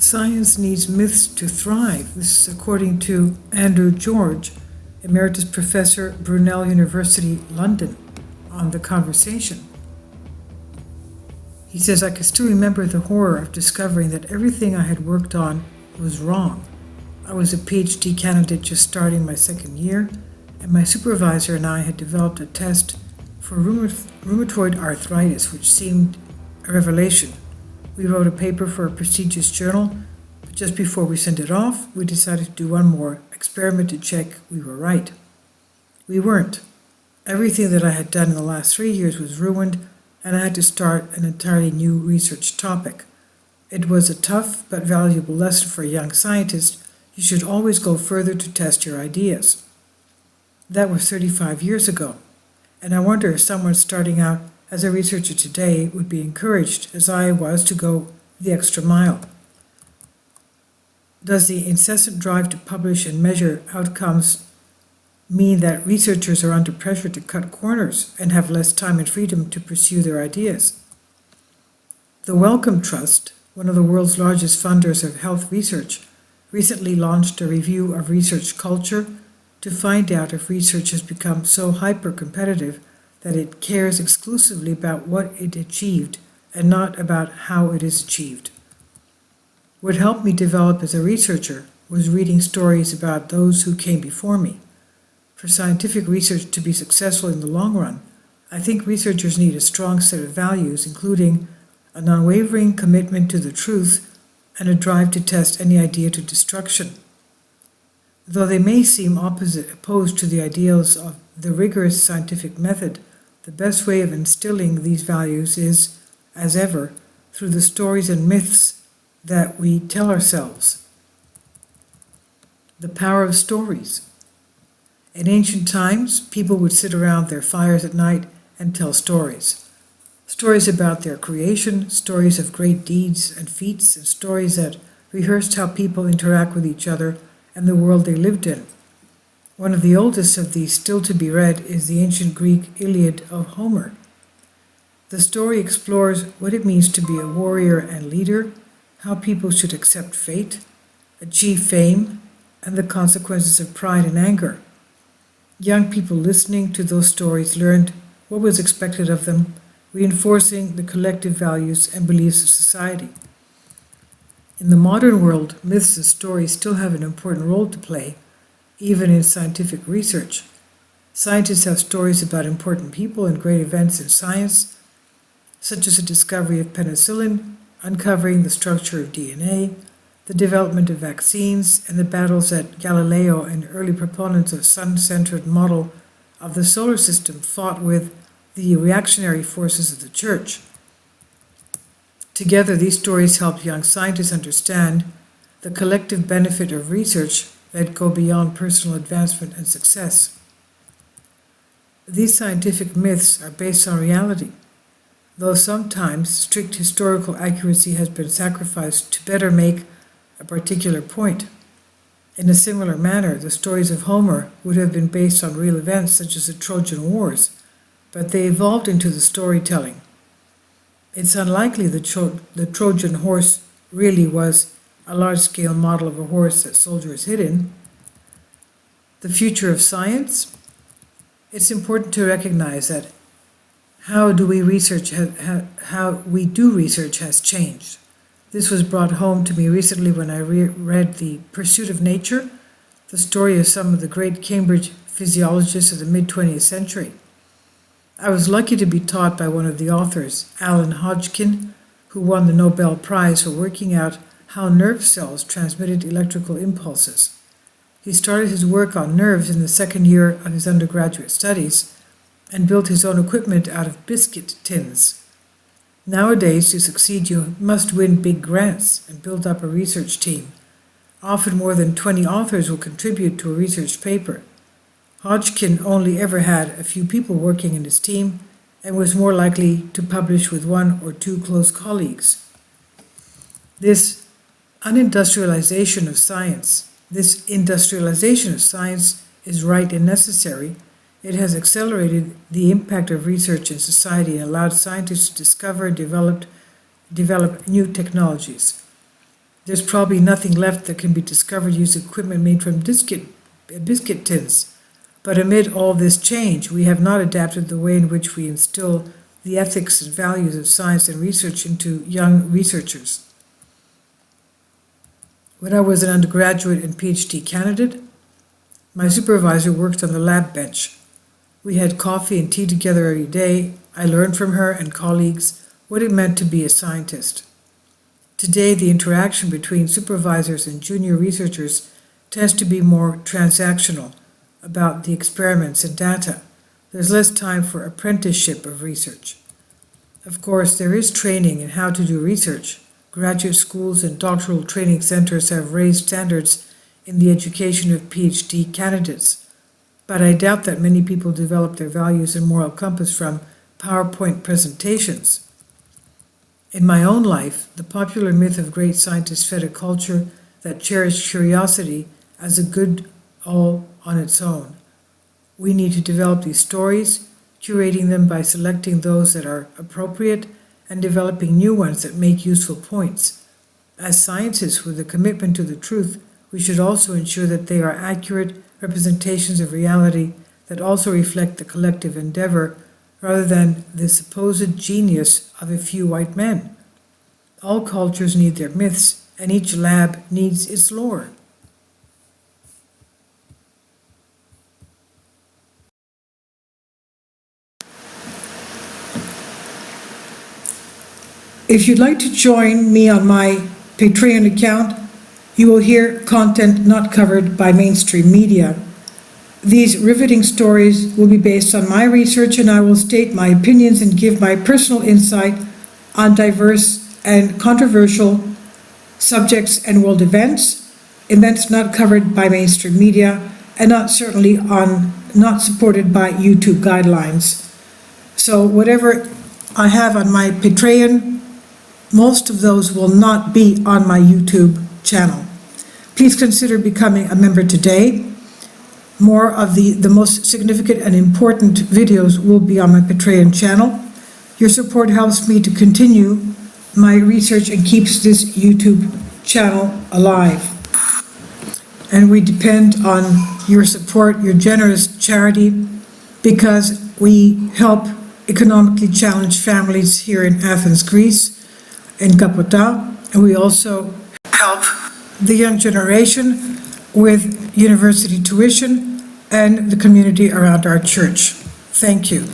Science needs myths to thrive. This is according to Andrew George, Emeritus Professor, Brunel University, London, on The Conversation. He says, I can still remember the horror of discovering that everything I had worked on was wrong. I was a PhD candidate just starting my second year, and my supervisor and I had developed a test for rheumatoid arthritis, which seemed a revelation. We wrote a paper for a prestigious journal, but just before we sent it off, we decided to do one more experiment to check we were right. We weren't. Everything that I had done in the last 3 years was ruined, and I had to start an entirely new research topic. It was a tough but valuable lesson for a young scientist. You should always go further to test your ideas. That was 35 years ago, and I wonder if someone starting out as a researcher today would be encouraged, as I was, to go the extra mile. Does the incessant drive to publish and measure outcomes mean that researchers are under pressure to cut corners and have less time and freedom to pursue their ideas? The Wellcome Trust, one of the world's largest funders of health research, recently launched a review of research culture to find out if research has become so hyper-competitive that it cares exclusively about what it achieved and not about how it is achieved. What helped me develop as a researcher was reading stories about those who came before me. For scientific research to be successful in the long run, I think researchers need a strong set of values, including an unwavering commitment to the truth and a drive to test any idea to destruction. Though they may seem opposed to the ideals of the rigorous scientific method, the best way of instilling these values is, as ever, through the stories and myths that we tell ourselves. The power of stories. In ancient times, people would sit around their fires at night and tell stories. Stories about their creation, stories of great deeds and feats, and stories that rehearsed how people interact with each other and the world they lived in. One of the oldest of these still to be read is the ancient Greek Iliad of Homer. The story explores what it means to be a warrior and leader, how people should accept fate, achieve fame, and the consequences of pride and anger. Young people listening to those stories learned what was expected of them, reinforcing the collective values and beliefs of society. In the modern world, myths and stories still have an important role to play, even in scientific research. Scientists have stories about important people and great events in science, such as the discovery of penicillin, uncovering the structure of DNA, the development of vaccines, and the battles that Galileo and early proponents of sun-centered model of the solar system fought with the reactionary forces of the church. Together, these stories help young scientists understand the collective benefit of research that go beyond personal advancement and success. These scientific myths are based on reality, though sometimes strict historical accuracy has been sacrificed to better make a particular point. In a similar manner, the stories of Homer would have been based on real events such as the Trojan Wars, but they evolved into the storytelling. It's unlikely the Trojan horse really was a large-scale model of a horse that soldiers hid in. The future of science? It's important to recognize that how we do research has changed. This was brought home to me recently when I read The Pursuit of Nature, the story of some of the great Cambridge physiologists of the mid-20th century. I was lucky to be taught by one of the authors, Alan Hodgkin, who won the Nobel Prize for working out how nerve cells transmitted electrical impulses. He started his work on nerves in the second year of his undergraduate studies and built his own equipment out of biscuit tins. Nowadays, to succeed, you must win big grants and build up a research team. Often more than 20 authors will contribute to a research paper. Hodgkin only ever had a few people working in his team and was more likely to publish with one or two close colleagues. This industrialization of science is right and necessary. It has accelerated the impact of research in society and allowed scientists to discover and develop new technologies. There's probably nothing left that can be discovered using equipment made from biscuit tins. But amid all this change, we have not adapted the way in which we instill the ethics and values of science and research into young researchers. When I was an undergraduate and PhD candidate, my supervisor worked on the lab bench. We had coffee and tea together every day. I learned from her and colleagues what it meant to be a scientist. Today, the interaction between supervisors and junior researchers tends to be more transactional, about the experiments and data. There's less time for apprenticeship of research. Of course, there is training in how to do research. Graduate schools and doctoral training centers have raised standards in the education of PhD candidates, but I doubt that many people develop their values and moral compass from PowerPoint presentations. In my own life, the popular myth of great scientists fed a culture that cherished curiosity as a good all on its own. We need to develop these stories, curating them by selecting those that are appropriate and developing new ones that make useful points. As scientists with a commitment to the truth, we should also ensure that they are accurate representations of reality that also reflect the collective endeavor rather than the supposed genius of a few white men. All cultures need their myths, and each lab needs its lore. If you'd like to join me on my Patreon account, you will hear content not covered by mainstream media. These riveting stories will be based on my research, and I will state my opinions and give my personal insight on diverse and controversial subjects and world events not covered by mainstream media, and not supported by YouTube guidelines. So whatever I have on my Patreon, most of those will not be on my YouTube channel. Please consider becoming a member today. More of the most significant and important videos will be on my Patreon channel. Your support helps me to continue my research and keeps this YouTube channel alive. And we depend on your support, your generous charity, because we help economically challenged families here in Athens, Greece, in Kapota, and we also help the young generation with university tuition and the community around our church. Thank you.